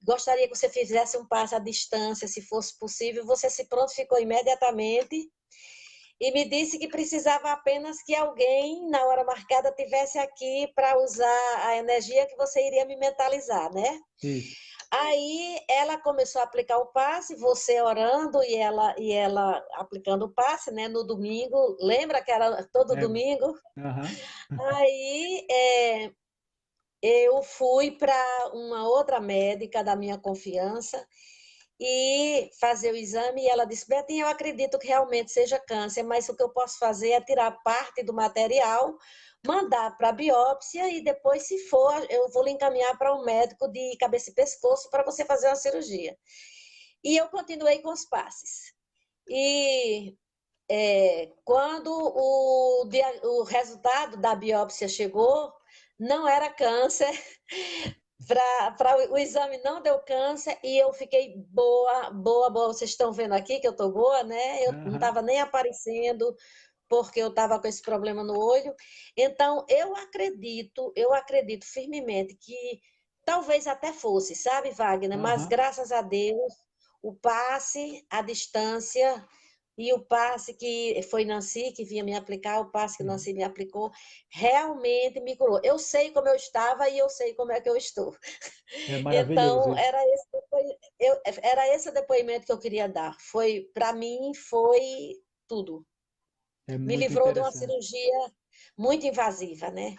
gostaria que você fizesse um passo à distância, se fosse possível. Você se prontificou imediatamente e me disse que precisava apenas que alguém, na hora marcada, tivesse aqui para usar a energia que você iria me mentalizar, né? Isso. Aí ela começou a aplicar o passe, você orando e ela aplicando o passe, né? No domingo, lembra que era todo Lembro. domingo? Aham. Aí eu fui para uma outra médica da minha confiança e fazer o exame e ela disse, Betinha, eu acredito que realmente seja câncer, mas o que eu posso fazer é tirar parte do material, mandar para a biópsia e depois, se for, eu vou lhe encaminhar para um médico de cabeça e pescoço para você fazer uma cirurgia. E eu continuei com os passes. E quando o resultado da biópsia chegou, não era câncer, o exame não deu câncer e eu fiquei boa, boa, boa. Vocês estão vendo aqui que eu estou boa, né? Eu não Aham. estava nem aparecendo porque eu estava com esse problema no olho. Então, eu acredito firmemente que talvez até fosse, sabe, Wagner? Mas Aham. graças a Deus, o passe, a distância e o passe que foi Nancy que vinha me aplicar, o passe que Uhum. Nancy me aplicou, realmente me curou. Eu sei como eu estava e eu sei como é que eu estou. É maravilhoso Então, isso. era esse depoimento que eu queria dar. Foi, para mim, foi tudo. É Me muito livrou de uma interessante. cirurgia muito invasiva, né?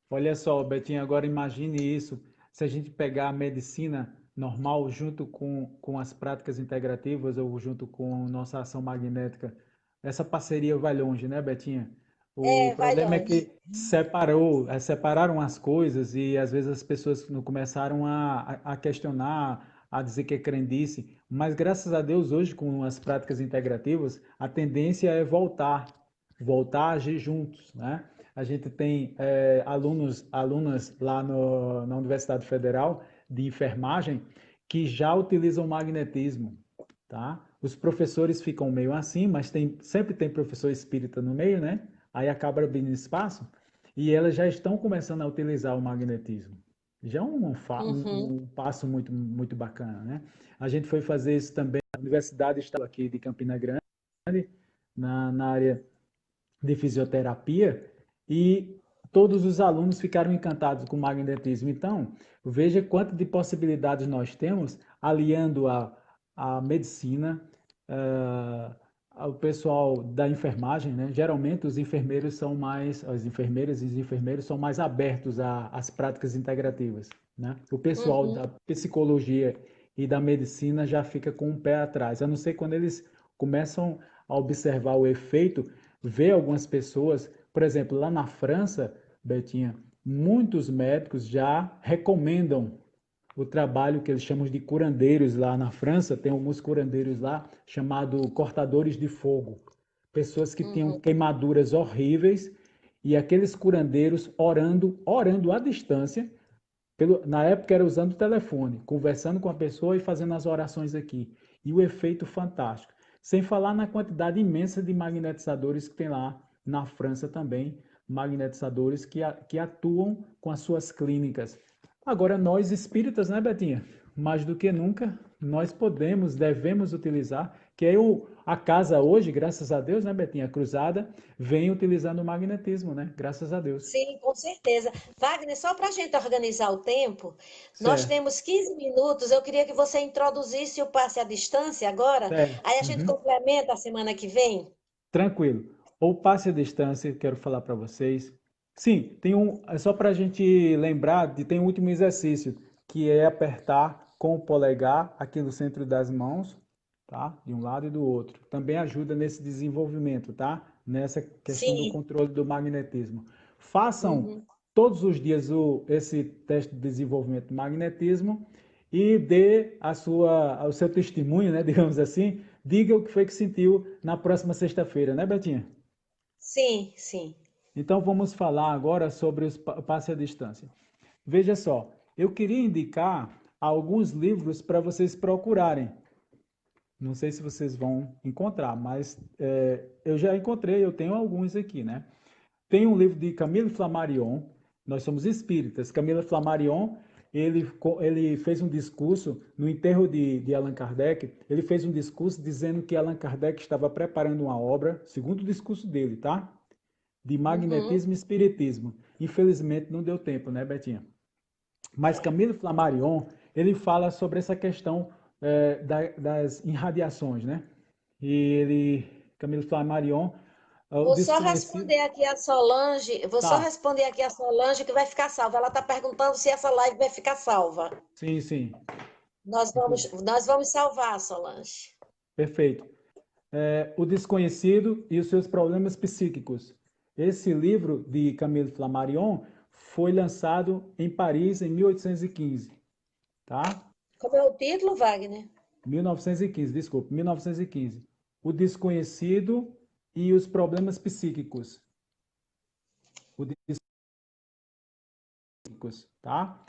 Olha só, Betinho, agora imagine isso. Se a gente pegar a medicina normal junto com as práticas integrativas ou junto com nossa ação magnética, essa parceria vai longe, né, Betinha? O Vai problema é longe. que separaram as coisas e às vezes as pessoas não começaram a questionar, a dizer que é crendice, mas graças a Deus hoje com as práticas integrativas, a tendência é voltar a agir juntos, né? A gente tem alunas lá na Universidade Federal de enfermagem que já utilizam magnetismo, tá? os professores ficam meio assim, mas sempre tem professor espírita no meio, né? Aí acaba abrindo espaço e elas já estão começando a utilizar o magnetismo. Já é Uhum. um passo muito bacana, né? A gente foi fazer isso também na Universidade Estadual aqui de Campina Grande, na área de fisioterapia, e todos os alunos ficaram encantados com o magnetismo. Então, veja quanto de possibilidades nós temos aliando a medicina, ao pessoal da enfermagem, né? Geralmente os enfermeiros são mais, as enfermeiras e os enfermeiros são mais abertos às práticas integrativas, né? O pessoal da Uhum. psicologia e da medicina já fica com um pé atrás, a não ser quando eles começam a observar o efeito, ver algumas pessoas, por exemplo, lá na França, Betinha, muitos médicos já recomendam o trabalho que eles chamam de curandeiros lá na França. Tem alguns curandeiros lá chamados cortadores de fogo. Pessoas que tinham Uhum. queimaduras horríveis e aqueles curandeiros orando à distância. Na época era usando o telefone, conversando com a pessoa e fazendo as orações aqui. E o efeito fantástico. Sem falar na quantidade imensa de magnetizadores que tem lá na França também, magnetizadores que atuam com as suas clínicas. Agora, nós espíritas, né, Betinha? Mais do que nunca, nós podemos, devemos utilizar, que é a casa hoje, graças a Deus, né, Betinha? A Cruzada vem utilizando o magnetismo, né? Graças a Deus. Sim, com certeza. Wagner, só para a gente organizar o tempo, nós Certo, temos 15 minutos. Eu queria que você introduzisse o passe à distância agora, certo. aí a gente Uhum. complementa a semana que vem. Tranquilo. Ou passe a distância, quero falar para vocês. Sim, é só para a gente lembrar de tem um último exercício, que é apertar com o polegar aqui no centro das mãos, tá? De um lado e do outro. Também ajuda nesse desenvolvimento, tá? Nessa questão do Sim. controle do magnetismo. Façam Uhum. todos os dias esse teste de desenvolvimento do magnetismo e dê o seu testemunho, né, digamos assim, diga o que foi que sentiu na próxima sexta-feira, né, Betinha? Sim, sim. Então vamos falar agora sobre o passe à distância. Veja só, eu queria indicar alguns livros para vocês procurarem. Não sei se vocês vão encontrar, mas eu já encontrei, eu tenho alguns aqui, né? Tem um livro de Camille Flammarion, nós somos espíritas. Camille Flammarion, ele fez um discurso no enterro de Allan Kardec, ele fez um discurso dizendo que Allan Kardec estava preparando uma obra, segundo o discurso dele, tá? De Uhum. magnetismo e espiritismo. Infelizmente não deu tempo, né, Betinha? Mas Camille Flammarion, ele fala sobre essa questão das irradiações, né? E Camille Flammarion, o Vou só desconhecido, responder aqui a Solange, vou só tá? responder aqui a Solange que vai ficar salva. Ela está perguntando se essa live vai ficar salva. Sim, sim. Nós vamos salvar, Solange. Perfeito. O Desconhecido e os seus problemas psíquicos. Esse livro de Camille Flammarion foi lançado em Paris em 1815, tá? Como é o título, Wagner? 1915, desculpe, 1915. O Desconhecido e os problemas psíquicos. O psíquicos, tá?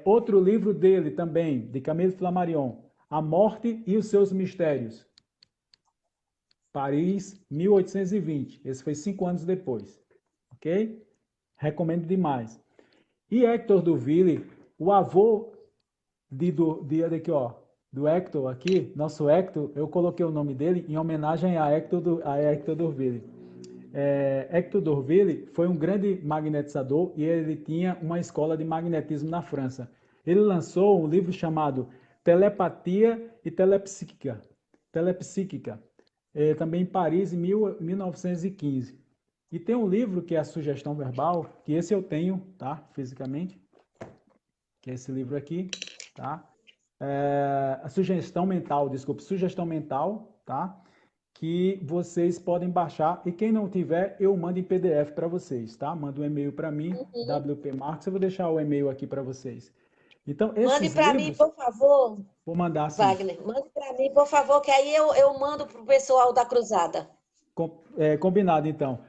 Outro livro dele também, de Camille Flammarion, A Morte e os seus Mistérios. Paris, 1820. Esse foi 5 anos depois. Ok? Recomendo demais. E Hector Durville, o avô aqui, ó, do Hector aqui, nosso Hector, eu coloquei o nome dele em homenagem a Hector Durville. Hector Durville foi um grande magnetizador e ele tinha uma escola de magnetismo na França. Ele lançou um livro chamado Telepatia e Telepsíquica. Telepsíquica, também em Paris, em 1915. E tem um livro que é a Sugestão Verbal, que esse eu tenho, tá? Fisicamente, que é esse livro aqui, tá? A Sugestão Mental, desculpe, Sugestão Mental, tá? Que vocês podem baixar e quem não tiver, eu mando em PDF para vocês, tá? Manda um e-mail para mim, Uhum. WP Marcos, eu vou deixar o e-mail aqui para vocês. Então, Mande esses para mim, livros, por favor, vou mandar assim, Wagner. Mande para mim, por favor, que aí eu mando para o pessoal da Cruzada. combinado então.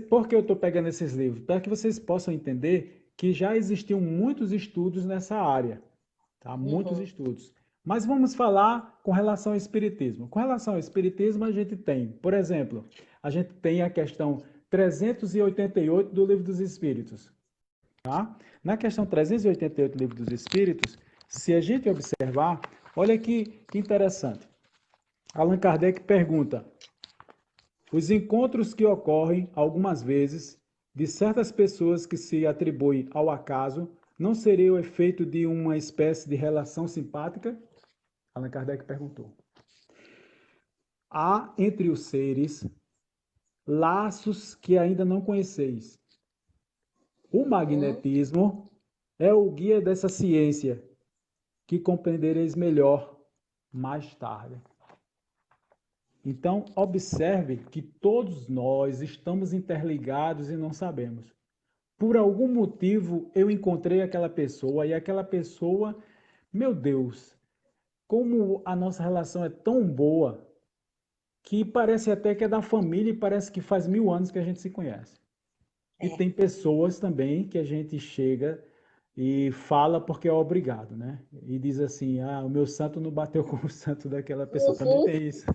Por que eu estou pegando esses livros? Para que vocês possam entender que já existiam muitos estudos nessa área, tá? Muitos Uhum. estudos. Mas vamos falar com relação ao Espiritismo. Com relação ao Espiritismo, a gente tem, por exemplo, a gente tem a questão 388 do Livro dos Espíritos. Tá? Na questão 388 do Livro dos Espíritos, se a gente observar, olha que interessante. Allan Kardec pergunta: os encontros que ocorrem algumas vezes de certas pessoas que se atribuem ao acaso não seria o efeito de uma espécie de relação simpática? Allan Kardec perguntou. Há entre os seres laços que ainda não conheceis. O magnetismo é o guia dessa ciência que compreendereis melhor mais tarde. Então, observe que todos nós estamos interligados e não sabemos. Por algum motivo, eu encontrei aquela pessoa e aquela pessoa, meu Deus, como a nossa relação é tão boa que parece até que é da família e parece que faz 1000 anos que a gente se conhece. E tem pessoas também que a gente chega e fala porque é obrigado, né? E diz assim, o meu santo não bateu com o santo daquela pessoa. Também tem isso.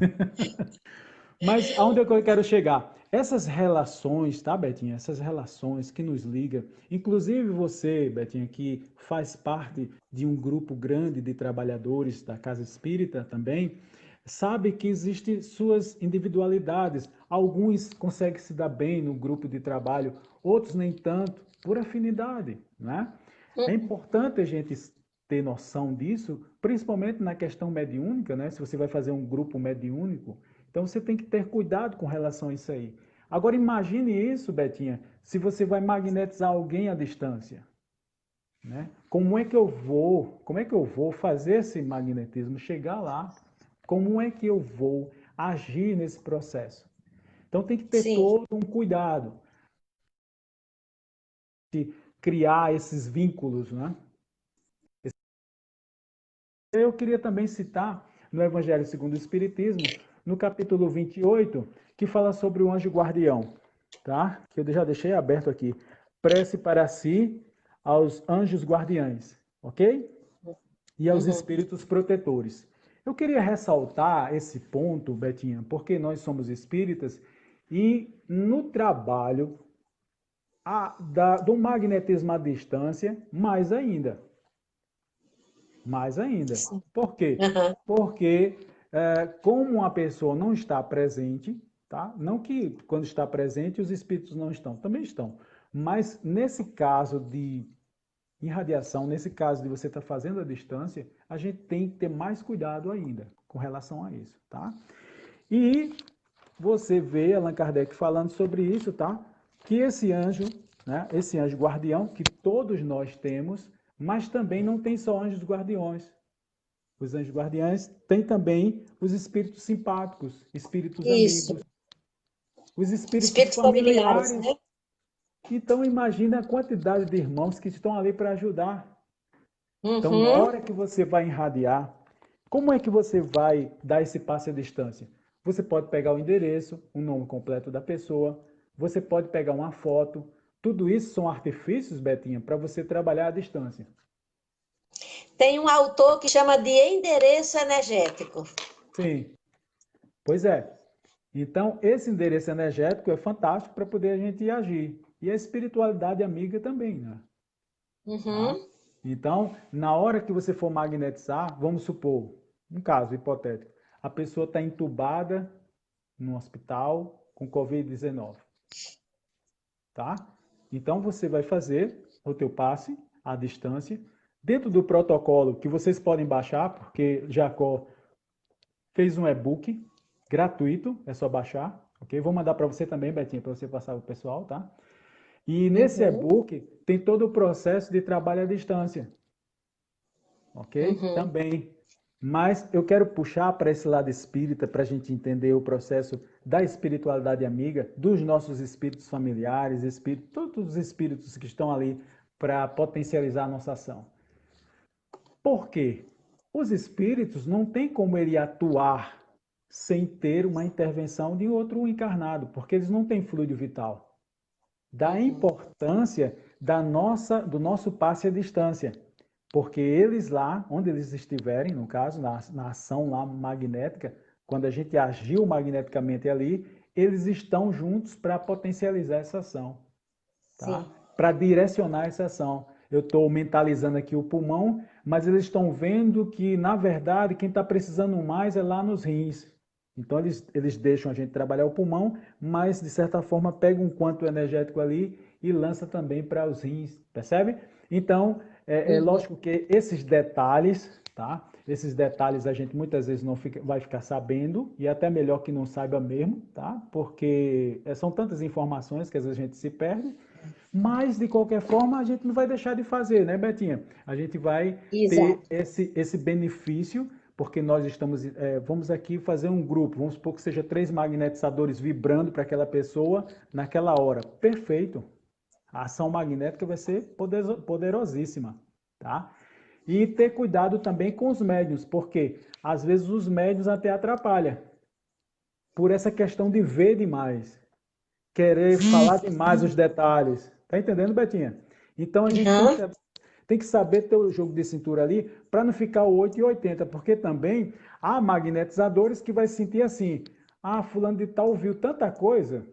Mas aonde eu quero chegar? Essas relações, tá, Betinha? Essas relações que nos ligam, inclusive você, Betinha, que faz parte de um grupo grande de trabalhadores da Casa Espírita também, sabe que existem suas individualidades. Alguns conseguem se dar bem no grupo de trabalho, outros nem tanto, por afinidade, né? É importante a gente ter noção disso, principalmente na questão mediúnica, né? Se você vai fazer um grupo mediúnico, então você tem que ter cuidado com relação a isso aí. Agora imagine isso, Betinha, se você vai magnetizar alguém à distância, né? Como é que eu vou fazer esse magnetismo chegar lá? Como é que eu vou agir nesse processo? Então tem que ter Sim. todo um cuidado de criar esses vínculos, né? Eu queria também citar no Evangelho segundo o Espiritismo, no capítulo 28, que fala sobre o anjo guardião, tá? Que eu já deixei aberto aqui. Prece para si aos anjos guardiães, ok? E aos espíritos protetores. Eu queria ressaltar esse ponto, Betinha, porque nós somos espíritas e no trabalho do magnetismo à distância, mais ainda. Mais ainda. Sim. Por quê? Uhum. Porque, como a pessoa não está presente, tá? Não que quando está presente os espíritos não estão, também estão. Mas nesse caso de irradiação, nesse caso de você estar fazendo a distância, a gente tem que ter mais cuidado ainda com relação a isso, tá? E você vê Allan Kardec falando sobre isso, tá? Que esse anjo, né? Esse anjo guardião que todos nós temos, mas também não tem só anjos guardiões. Os anjos guardiães têm também os espíritos simpáticos, espíritos Isso. amigos, os espíritos Espíritos familiares, familiares. né? Então imagina a quantidade de irmãos que estão ali para ajudar. Então, na Uhum. hora que você vai irradiar, como é que você vai dar esse passe à distância? Você pode pegar o endereço, o nome completo da pessoa, você pode pegar uma foto. Tudo isso são artifícios, Betinha, para você trabalhar à distância. Tem um autor que chama de endereço energético. Sim, pois é. Então, esse endereço energético é fantástico para poder a gente agir. E a espiritualidade amiga também, né? Tá? Uhum. Então, na hora que você for magnetizar, vamos supor, um caso hipotético, a pessoa está entubada no hospital com Covid-19, tá? Então, você vai fazer o teu passe à distância, dentro do protocolo que vocês podem baixar, porque Jacó fez um e-book gratuito, é só baixar, ok? Vou mandar para você também, Betinha, para você passar para o pessoal, tá? E nesse Uhum. e-book tem todo o processo de trabalho à distância, ok? Uhum. Também. Mas eu quero puxar para esse lado espírita, para a gente entender o processo da espiritualidade amiga, dos nossos espíritos familiares, todos os espíritos que estão ali para potencializar a nossa ação. Por quê? Os espíritos não tem como ele atuar sem ter uma intervenção de outro encarnado, porque eles não têm fluido vital. Da Uhum. importância do nosso passe à distância. porque eles lá, onde eles estiverem, no caso, na ação lá magnética, quando a gente agiu magneticamente ali, eles estão juntos para potencializar essa ação, tá? Sim. Para direcionar essa ação. Eu estou mentalizando aqui o pulmão, mas eles estão vendo que, na verdade, quem está precisando mais é lá nos rins. Então, eles deixam a gente trabalhar o pulmão, mas, de certa forma, pega um quanto energético ali e lança também para os rins, percebe? Então, é Uhum. lógico que esses detalhes, tá? Esses detalhes a gente muitas vezes não vai ficar sabendo, e até melhor que não saiba mesmo, tá? Porque são tantas informações que às vezes a gente se perde, mas, de qualquer forma, a gente não vai deixar de fazer, né, Betinha? A gente vai ter Exato. esse benefício, porque nós estamos, vamos aqui fazer um grupo, vamos supor que seja 3 magnetizadores vibrando para aquela pessoa naquela hora. Perfeito. A ação magnética vai ser poderosíssima, tá? E ter cuidado também com os médiuns, porque às vezes os médiuns até atrapalham, por essa questão de ver demais, querer falar demais os detalhes. Tá entendendo, Betinha? Então a gente Uhum. tem que saber ter o jogo de cintura ali para não ficar o 8 e 80, porque também há magnetizadores que vai sentir assim: ah, fulano de tal viu tanta coisa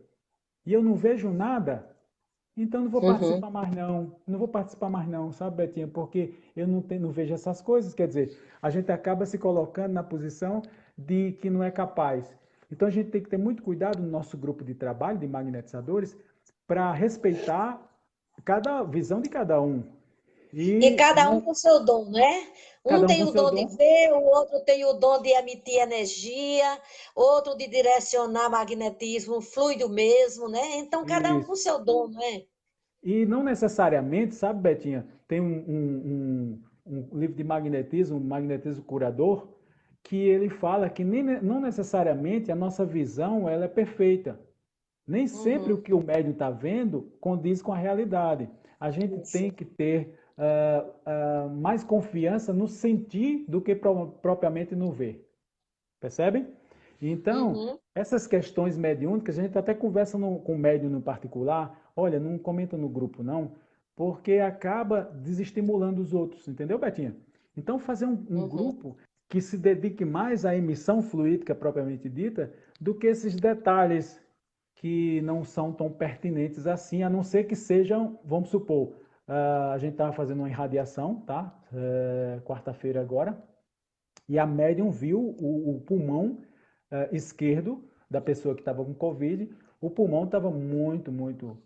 e eu não vejo nada, então não vou Uhum. participar mais não, não vou participar mais não, sabe, Betinha? Porque eu não vejo essas coisas, quer dizer, a gente acaba se colocando na posição de que não é capaz. Então a gente tem que ter muito cuidado no nosso grupo de trabalho de magnetizadores para respeitar cada visão de cada um. E E cada um não com seu dom, né? Um cada um tem com o seu dom de dom. ver, o outro tem o dom de emitir energia, outro de direcionar magnetismo, fluido mesmo, né? Então, cada um Isso. com seu dom, né? E não necessariamente, sabe, Betinha, tem um livro de magnetismo, um magnetismo curador, que ele fala que não necessariamente a nossa visão ela é perfeita. Nem sempre o Uhum. que o médium está vendo condiz com a realidade. A gente tem Isso. que ter mais confiança no sentir do que propriamente no ver. Percebe? Então, Uhum. essas questões mediúnicas, a gente até conversa com o médium no particular, olha, não comenta no grupo não, porque acaba desestimulando os outros, entendeu, Betinha? Então, fazer um Uhum. grupo que se dedique mais à emissão fluídica propriamente dita, do que esses detalhes que não são tão pertinentes assim, a não ser que sejam, vamos supor, a gente estava fazendo uma irradiação, tá? Quarta-feira agora, e a médium viu o pulmão esquerdo da pessoa que estava com Covid, o pulmão estava muito,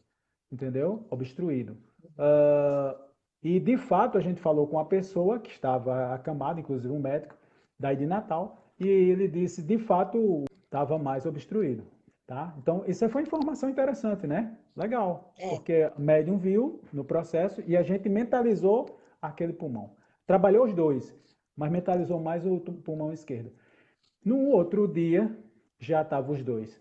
entendeu? Obstruído. Uh, e de fato a gente falou com a pessoa que estava acamada, inclusive um médico, daí de Natal, e ele disse de fato estava mais obstruído. Tá? Então, isso foi informação interessante, né? Legal, É. porque o médium viu no processo e a gente mentalizou aquele pulmão. Trabalhou os dois, mas mentalizou mais o pulmão esquerdo. No outro dia, já estavam os dois,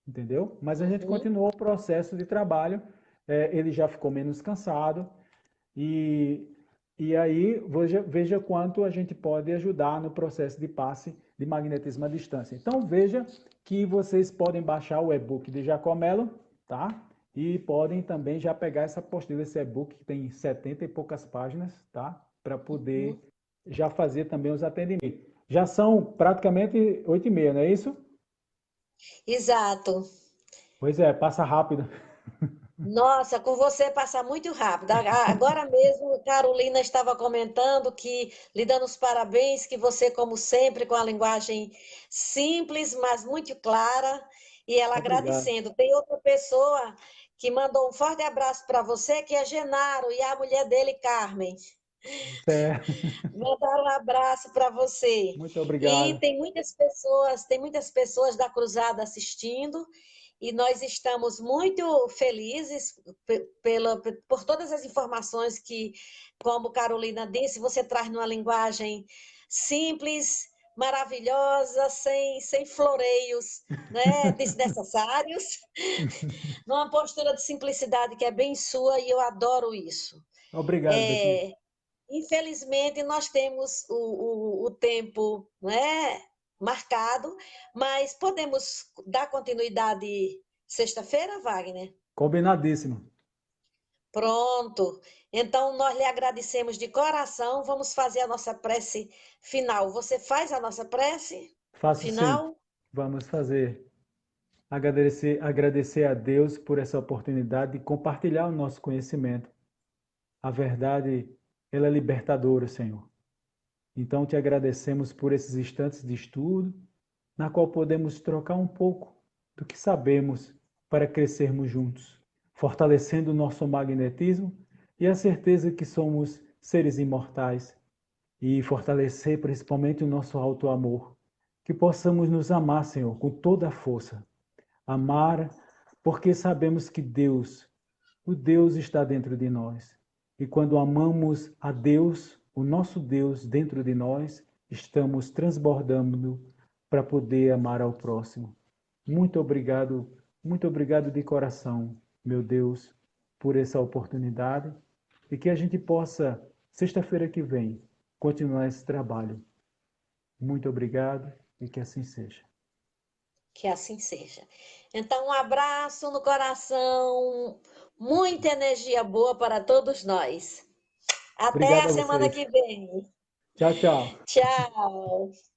entendeu? Mas a gente Uhum. continuou o processo de trabalho, ele já ficou menos cansado, e, e aí veja quanto a gente pode ajudar no processo de passe de magnetismo à distância. Então veja que vocês podem baixar o e-book de Jacomelo, tá? E podem também já pegar essa apostila, esse e-book que tem 70 e poucas páginas, tá? Para poder Uhum. já fazer também os atendimentos. Já são praticamente 8h30, não é isso? Exato. Pois é, passa rápido. Nossa, com você passa muito rápido. Agora mesmo, Carolina estava comentando que, lhe dando os parabéns, que você, como sempre, com a linguagem simples, mas muito clara, e ela Obrigado. agradecendo. Tem outra pessoa que mandou um forte abraço para você, que é Genaro, e a mulher dele, Carmen. Certo. Mandaram um abraço para você. Muito E obrigado. tem muitas pessoas da Cruzada assistindo, e nós estamos muito felizes por todas as informações que, como Carolina disse, você traz numa linguagem simples, maravilhosa, sem floreios, né, desnecessários, numa postura de simplicidade que é bem sua, e eu adoro isso. Obrigado, Betinho. É, infelizmente, nós temos o tempo, né, marcado, mas podemos dar continuidade sexta-feira, Wagner? Combinadíssimo. Pronto. Então, nós lhe agradecemos de coração. Vamos fazer a nossa prece final. Você faz a nossa prece Faço sim. final? Vamos fazer. Agradecer a Deus por essa oportunidade de compartilhar o nosso conhecimento. A verdade, ela é libertadora, Senhor. Então, te agradecemos por esses instantes de estudo, na qual podemos trocar um pouco do que sabemos para crescermos juntos, fortalecendo o nosso magnetismo e a certeza que somos seres imortais, e fortalecer principalmente o nosso alto amor, que possamos nos amar, Senhor, com toda a força. Amar porque sabemos que Deus, o Deus está dentro de nós. E quando amamos a Deus, o nosso Deus dentro de nós, estamos transbordando para poder amar ao próximo. Muito obrigado de coração, meu Deus, por essa oportunidade e que a gente possa, sexta-feira que vem, continuar esse trabalho. Muito obrigado e que assim seja. Que assim seja. Então, um abraço no coração, muita energia boa para todos nós. Até Obrigado a a semana vocês. que vem. Tchau, tchau. Tchau.